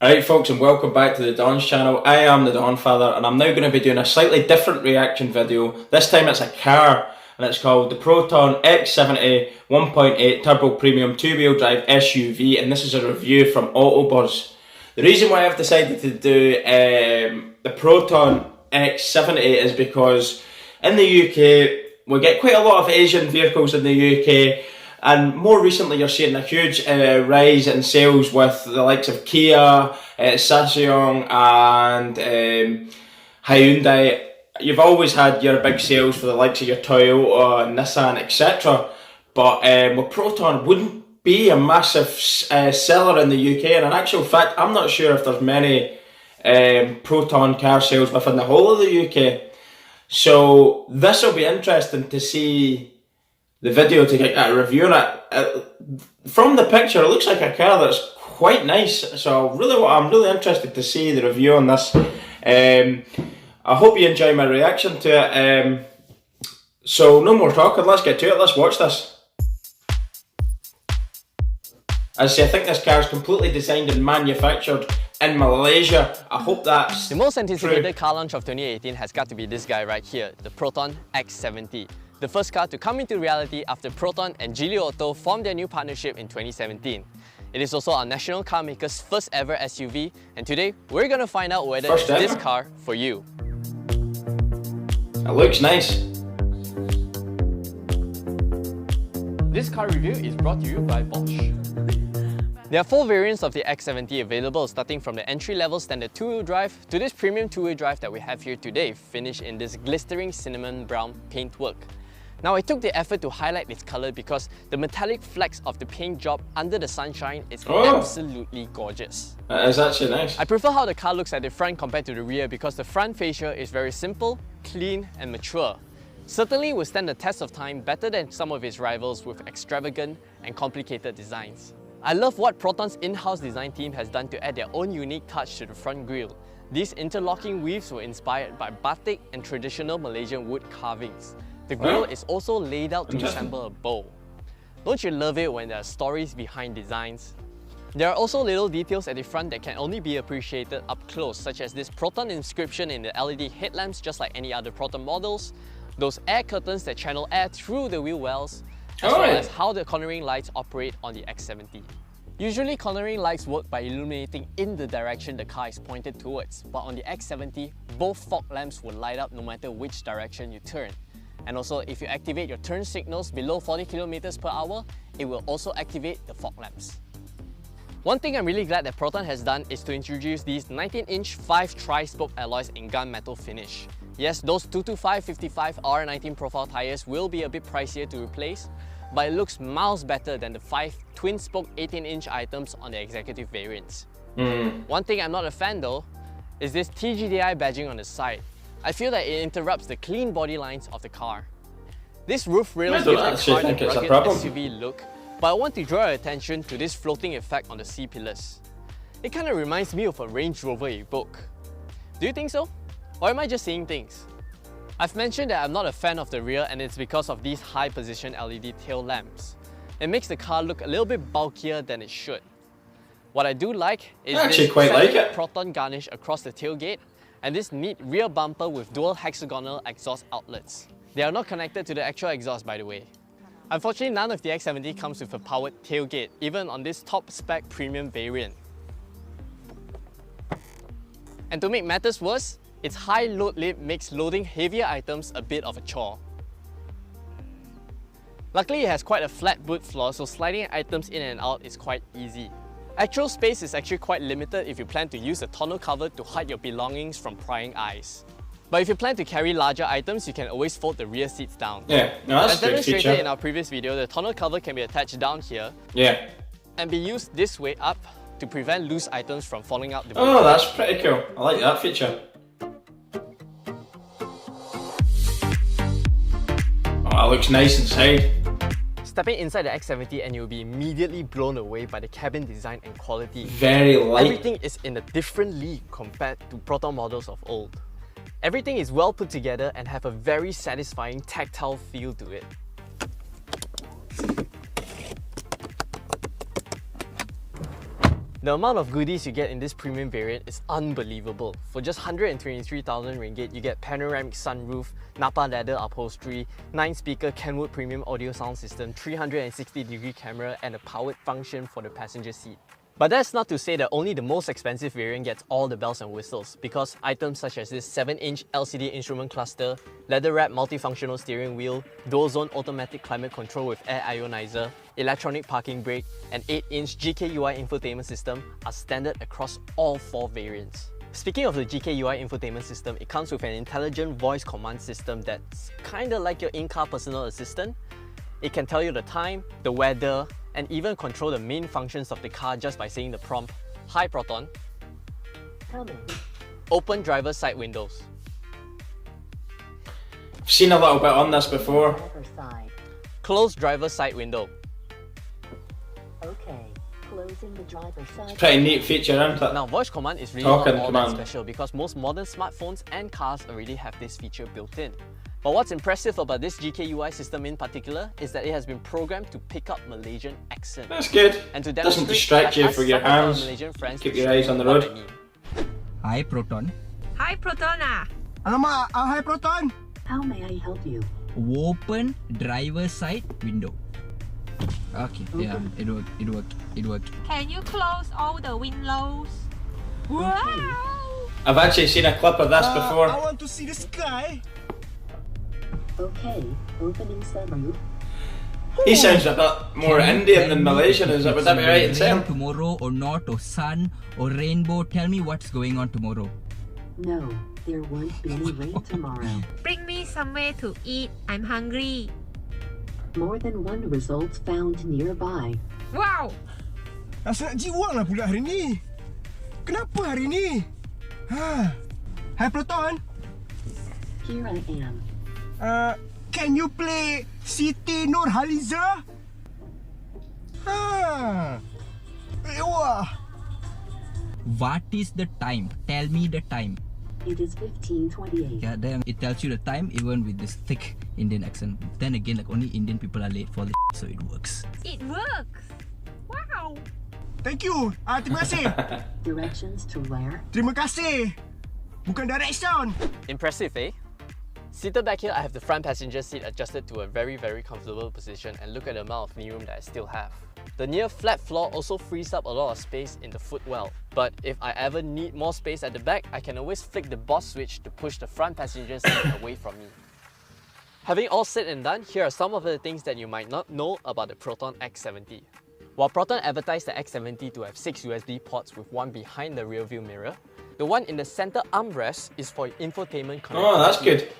Alright folks, and welcome back to the Don's channel. I am the Donfather and I'm now going to be doing a slightly different reaction video. This time it's a car and it's called the Proton X70 1.8 Turbo Premium 2-wheel drive SUV, and this is a review from Autobuzz. The reason why I've decided to do the Proton X70 is because in the UK we get quite a lot of Asian vehicles in the UK. And more recently you're seeing a huge rise in sales with the likes of Kia, Ssangyong and Hyundai. You've always had your big sales for the likes of your Toyota, Nissan, etc. But with Proton wouldn't be a massive seller in the UK, and in actual fact I'm not sure if there's many Proton car sales within the whole of the UK. So this will be interesting to see the video to get a review on it. From the picture, it looks like a car that's quite nice. So I'm really interested to see the review on this. I hope you enjoy my reaction to it. So no more talking, let's get to it, let's watch this. As I say, I think this car is completely designed and manufactured in Malaysia. I hope that's the most anticipated true. car launch of 2018 has got to be this guy right here, the Proton X70. The first car to come into reality after Proton and Geely Auto formed their new partnership in 2017. It is also our national car maker's first ever SUV, and today we're going to find out whether it's this car for you. It looks nice. This car review is brought to you by Bosch. There are 4 variants of the X70 available, starting from the entry-level standard 2-wheel drive to this premium 2-wheel drive that we have here today, finished in this glistering cinnamon brown paintwork. Now I took the effort to highlight its colour because the metallic flecks of the paint job under the sunshine is absolutely gorgeous. That is actually nice. I prefer how the car looks at the front compared to the rear because the front fascia is very simple, clean and mature. Certainly will stand the test of time better than some of its rivals with extravagant and complicated designs. I love what Proton's in-house design team has done to add their own unique touch to the front grille. These interlocking weaves were inspired by batik and traditional Malaysian wood carvings. The grille is also laid out to resemble a bow. Don't you love it when there are stories behind designs? There are also little details at the front that can only be appreciated up close, such as this Proton inscription in the LED headlamps just like any other Proton models, those air curtains that channel air through the wheel wells, as well as how the cornering lights operate on the X70. Usually cornering lights work by illuminating in the direction the car is pointed towards, but on the X70, both fog lamps will light up no matter which direction you turn. And also, if you activate your turn signals below 40 km per hour, it will also activate the fog lamps. One thing I'm really glad that Proton has done is to introduce these 19-inch 5 tri-spoke alloys in gunmetal finish. Yes, those 225/55 R19 profile tyres will be a bit pricier to replace, but it looks miles better than the 5 twin-spoke 18-inch items on the executive variants. One thing I'm not a fan though is this TGDI badging on the side. I feel that it interrupts the clean body lines of the car. This roof rail gives the car the rugged SUV look, but I want to draw your attention to this floating effect on the C-pillars. It kind of reminds me of a Range Rover Evoque. Do you think so? Or am I just seeing things? I've mentioned that I'm not a fan of the rear, and it's because of these high position LED tail lamps. It makes the car look a little bit bulkier than it should. What I do like is this Proton garnish across the tailgate and this neat rear bumper with dual hexagonal exhaust outlets. They are not connected to the actual exhaust, by the way. Unfortunately, none of the X70 comes with a powered tailgate, even on this top spec premium variant. And to make matters worse, its high load lid makes loading heavier items a bit of a chore. Luckily, it has quite a flat boot floor, so sliding items in and out is quite easy. Actual space is actually quite limited if you plan to use a tonneau cover to hide your belongings from prying eyes. But if you plan to carry larger items, you can always fold the rear seats down. Yeah, no, that's as demonstrated in our previous video, the tonneau cover can be attached down here and be used this way up to prevent loose items from falling out the boot. Oh, that's pretty cool. I like that feature. Oh, it looks nice inside. Stepping inside the X70 and you'll be immediately blown away by the cabin design and quality. Very light. Everything is in a different league compared to Proton models of old. Everything is well put together and have a very satisfying tactile feel to it. The amount of goodies you get in this premium variant is unbelievable. For just 123,000 ringgit, you get panoramic sunroof, Napa leather upholstery, 9-speaker Kenwood premium audio sound system, 360-degree camera, and a powered function for the passenger seat. But that's not to say that only the most expensive variant gets all the bells and whistles, because items such as this 7-inch LCD instrument cluster, leather-wrapped multifunctional steering wheel, dual-zone automatic climate control with air ionizer, electronic parking brake, and 8-inch GKUI infotainment system are standard across all 4 variants. Speaking of the GKUI infotainment system, it comes with an intelligent voice command system that's kinda like your in-car personal assistant. It can tell you the time, the weather, and even control the main functions of the car just by saying the prompt, "Hi Proton, open driver's side windows." I've seen a little bit on this before. Close driver's side window. Okay, closing the driver's side. It's a pretty neat feature, isn't it? Now, voice command is really Talking not all that command. special because most modern smartphones and cars already have this feature built in. But what's impressive about this GKUI system in particular is that it has been programmed to pick up Malaysian accent. That's good. And to Doesn't demonstrate, distract you I asked for your some of our hands. Malaysian friends Keep to your show eyes me on the what road. I mean. Hi Proton. Hi Proton. Alamak, hi Proton. How may I help you? Open driver side window. Okay, yeah, it worked. Can you close all the windows? Wow! I've actually seen a clip of this before. I want to see the sky. Okay, opening sunroof. He sounds a bit more Indian than Malaysian, is it? Would that be right in saying? Tomorrow or not, or sun, or rainbow. Tell me what's going on tomorrow. No, there won't be any rain tomorrow. Bring me somewhere to eat. I'm hungry. More than one result found nearby. Wow! Rasa nak jiwang lah pula hari ni. Kenapa hari ni? Hai Proton. Here I am. Can you play Siti Nurhaliza? Wah. What is the time? Tell me the time. It is 15:28. Yeah, then it tells you the time even with this thick Indian accent. Then again, like only Indian people are late for the so it works. It works! Wow! Thank you. Terima kasih. Directions to where? Terima kasih. Bukan direction. Impressive, eh? Seated back here, I have the front passenger seat adjusted to a very comfortable position, and look at the amount of knee room that I still have. The near flat floor also frees up a lot of space in the footwell. But if I ever need more space at the back, I can always flick the boss switch to push the front passenger seat away from me. Having all said and done, here are some of the things that you might not know about the Proton X70. While Proton advertised the X70 to have 6 USB ports with one behind the rear view mirror, the one in the center armrest is for infotainment connectivity. Oh, that's good.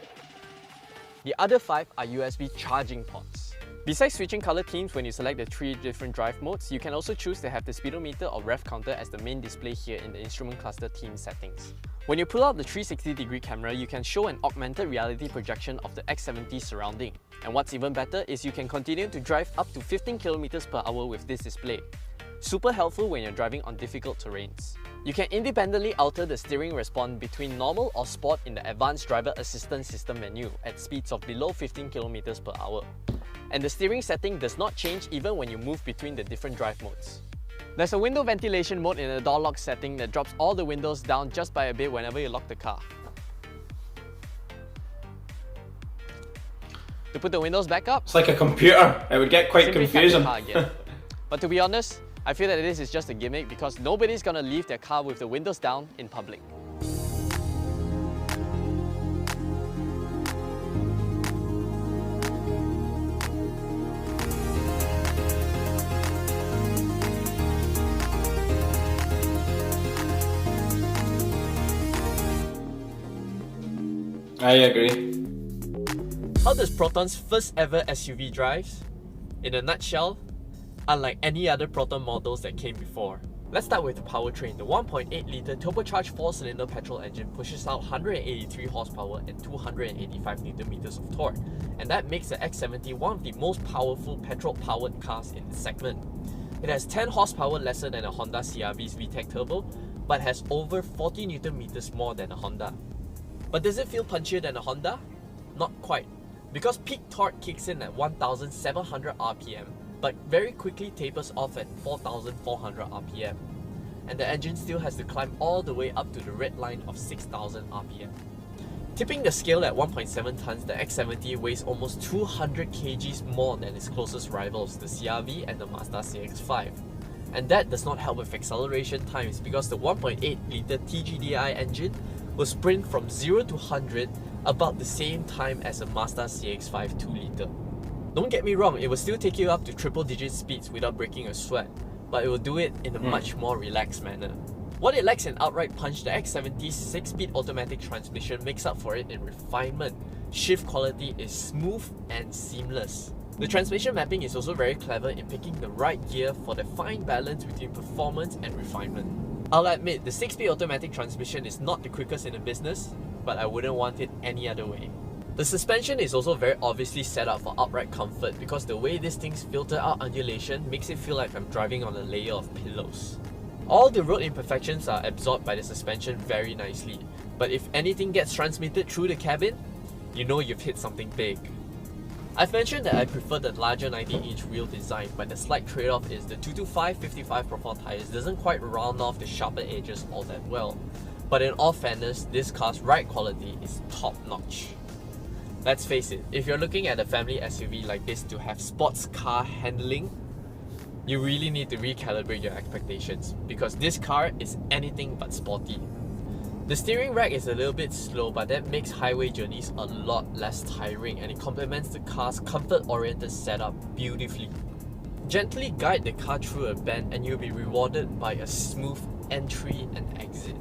The other 5 are USB charging ports. Besides switching color themes when you select the 3 different drive modes, you can also choose to have the speedometer or rev counter as the main display here in the instrument cluster theme settings. When you pull out the 360-degree camera, you can show an augmented reality projection of the X70 surrounding. And what's even better is you can continue to drive up to 15 km per hour with this display. Super helpful when you're driving on difficult terrains. You can independently alter the steering response between normal or sport in the advanced driver assistance system menu at speeds of below 15 km per hour. And the steering setting does not change even when you move between the different drive modes. There's a window ventilation mode in the door lock setting that drops all the windows down just by a bit whenever you lock the car. To put the windows back up, It's like a computer. It would get quite simply tap the confusing. car again. But to be honest, I feel that this is just a gimmick because nobody's gonna leave their car with the windows down in public. I agree. How does Proton's first ever SUV drive? In a nutshell, unlike any other Proton models that came before. Let's start with the powertrain. The 1.8-litre turbocharged 4-cylinder petrol engine pushes out 183 horsepower and 285 Nm of torque, and that makes the X70 one of the most powerful petrol-powered cars in the segment. It has 10 horsepower lesser than a Honda CR-V's VTEC Turbo, but has over 40 Nm more than a Honda. But does it feel punchier than a Honda? Not quite, because peak torque kicks in at 1,700 RPM, but very quickly tapers off at 4,400 RPM. and the engine still has to climb all the way up to the red line of 6,000 RPM. Tipping the scale at 1.7 tons, the X70 weighs almost 200 kgs more than its closest rivals, the CR-V and the Mazda CX-5. And that does not help with acceleration times because the 1.8-litre TGDI engine will sprint from 0 to 100 about the same time as a Mazda CX-5 2-litre. Don't get me wrong, it will still take you up to triple-digit speeds without breaking a sweat, but it will do it in a much more relaxed manner. What it lacks in outright punch, the X70's 6-speed automatic transmission makes up for it in refinement. Shift quality is smooth and seamless. The transmission mapping is also very clever in picking the right gear for the fine balance between performance and refinement. I'll admit, the 6-speed automatic transmission is not the quickest in the business, but I wouldn't want it any other way. The suspension is also very obviously set up for upright comfort because the way these things filter out undulation makes it feel like I'm driving on a layer of pillows. All the road imperfections are absorbed by the suspension very nicely, but if anything gets transmitted through the cabin, you know you've hit something big. I've mentioned that I prefer the larger 19-inch wheel design, but the slight trade-off is the 225/55 profile tires doesn't quite round off the sharper edges all that well. But in all fairness, this car's ride quality is top-notch. Let's face it, if you're looking at a family SUV like this to have sports car handling, you really need to recalibrate your expectations because this car is anything but sporty. The steering rack is a little bit slow, but that makes highway journeys a lot less tiring and it complements the car's comfort-oriented setup beautifully. Gently guide the car through a bend and you'll be rewarded by a smooth entry and exit.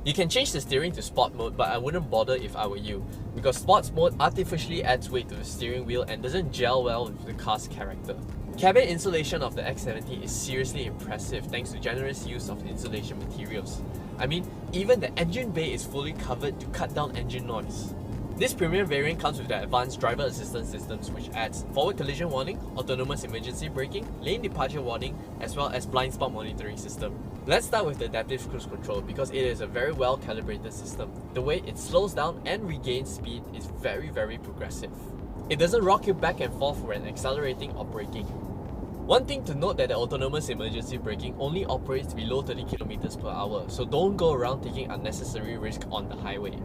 You can change the steering to Sport mode, but I wouldn't bother if I were you, because Sports mode artificially adds weight to the steering wheel and doesn't gel well with the car's character. Cabin insulation of the X70 is seriously impressive thanks to generous use of insulation materials. I mean, even the engine bay is fully covered to cut down engine noise. This premium variant comes with the advanced driver assistance systems which adds forward collision warning, autonomous emergency braking, lane departure warning, as well as blind spot monitoring system. Let's start with the adaptive cruise control because it is a very well calibrated system. The way it slows down and regains speed is very progressive. It doesn't rock you back and forth when accelerating or braking. One thing to note that the autonomous emergency braking only operates below 30 km per hour, so don't go around taking unnecessary risk on the highway.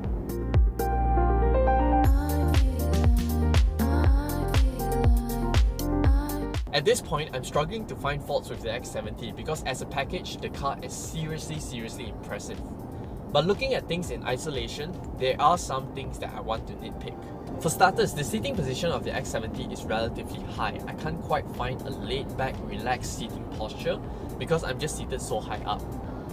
At this point, I'm struggling to find faults with the X70 because as a package, the car is seriously impressive. But looking at things in isolation, there are some things that I want to nitpick. For starters, the seating position of the X70 is relatively high. I can't quite find a laid-back, relaxed seating posture because I'm just seated so high up.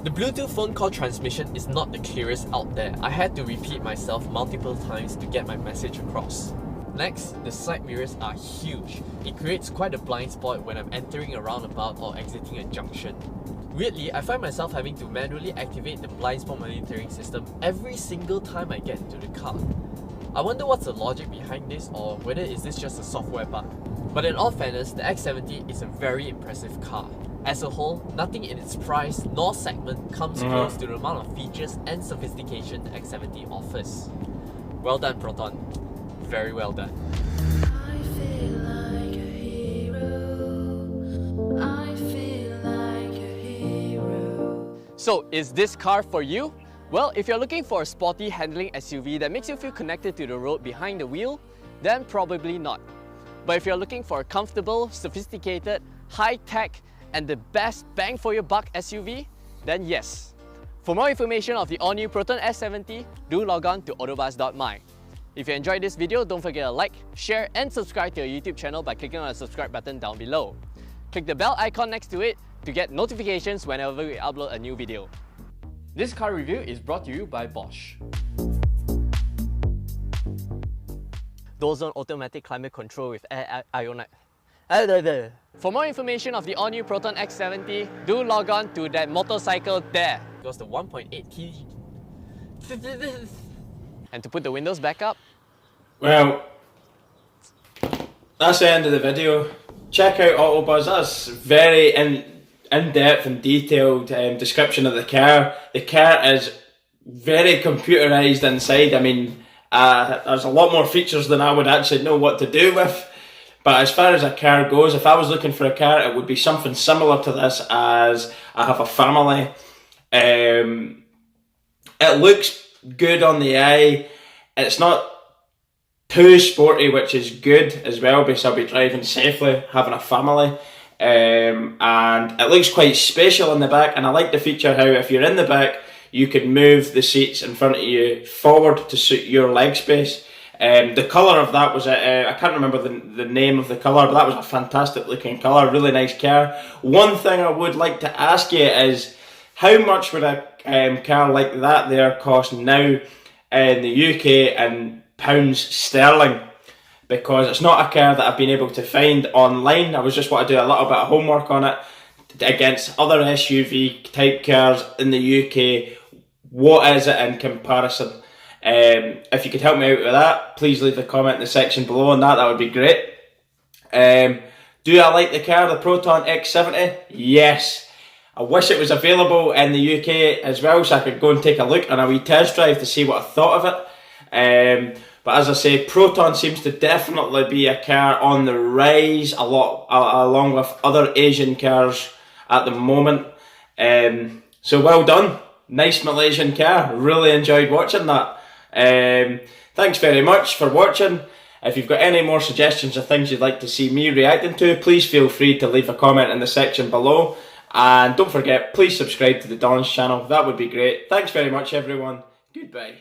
The Bluetooth phone call transmission is not the clearest out there. I had to repeat myself multiple times to get my message across. Next, the side mirrors are huge. It creates quite a blind spot when I'm entering a roundabout or exiting a junction. Weirdly, I find myself having to manually activate the blind spot monitoring system every single time I get into the car. I wonder what's the logic behind this or whether is this just a software bug. But in all fairness, the X70 is a very impressive car. As a whole, nothing in its price nor segment comes close to the amount of features and sophistication the X70 offers. Well done, Proton. Very well done. I feel like a hero. I feel like a hero. So, is this car for you? Well, if you're looking for a sporty handling SUV that makes you feel connected to the road behind the wheel, then probably not. But if you're looking for a comfortable, sophisticated, high-tech, and the best bang for your buck SUV, then yes. For more information of the all-new Proton S70, do log on to autobus.my. If you enjoyed this video, don't forget to like, share, and subscribe to our YouTube channel by clicking on the subscribe button down below. Click the bell icon next to it to get notifications whenever we upload a new video. This car review is brought to you by Bosch. Dual-zone automatic climate control with air ionized. For more information of the all-new Proton X70, do log on to that motorcycle there. It was the 1.8 kg. And to put the windows back up. Well, that's the end of the video. Check out Autobuzz. That's very in-depth and detailed description of the car. The car is very computerized inside. I mean, there's a lot more features than I would actually know what to do with. But as far as a car goes, if I was looking for a car, it would be something similar to this, as I have a family It looks good on the eye. It's not too sporty, which is good as well, because I'll be driving safely, having a family. And it looks quite spatial in the back, and I like the feature how if you're in the back, you can move the seats in front of you forward to suit your leg space. The colour of that was, I can't remember the name of the colour, but that was a fantastic looking colour, really nice car. One thing I would like to ask you is, how much would a car like that there cost now in the UK in pounds sterling? Because it's not a car that I've been able to find online. I was just want to do a little bit of homework on it against other SUV type cars in the UK. What is it in comparison? If you could help me out with that, please leave a comment in the section below on that. That would be great. Do I like the car, the Proton X70? Yes. I wish it was available in the UK as well, so I could go and take a look on a wee test drive to see what I thought of it. But as I say, Proton seems to definitely be a car on the rise, along with other Asian cars at the moment. So well done. Nice Malaysian car. Really enjoyed watching that. Thanks very much for watching. If you've got any more suggestions or things you'd like to see me reacting to, please feel free to leave a comment in the section below. And don't forget, please subscribe to the Don's channel. That would be great. Thanks very much, everyone. Goodbye.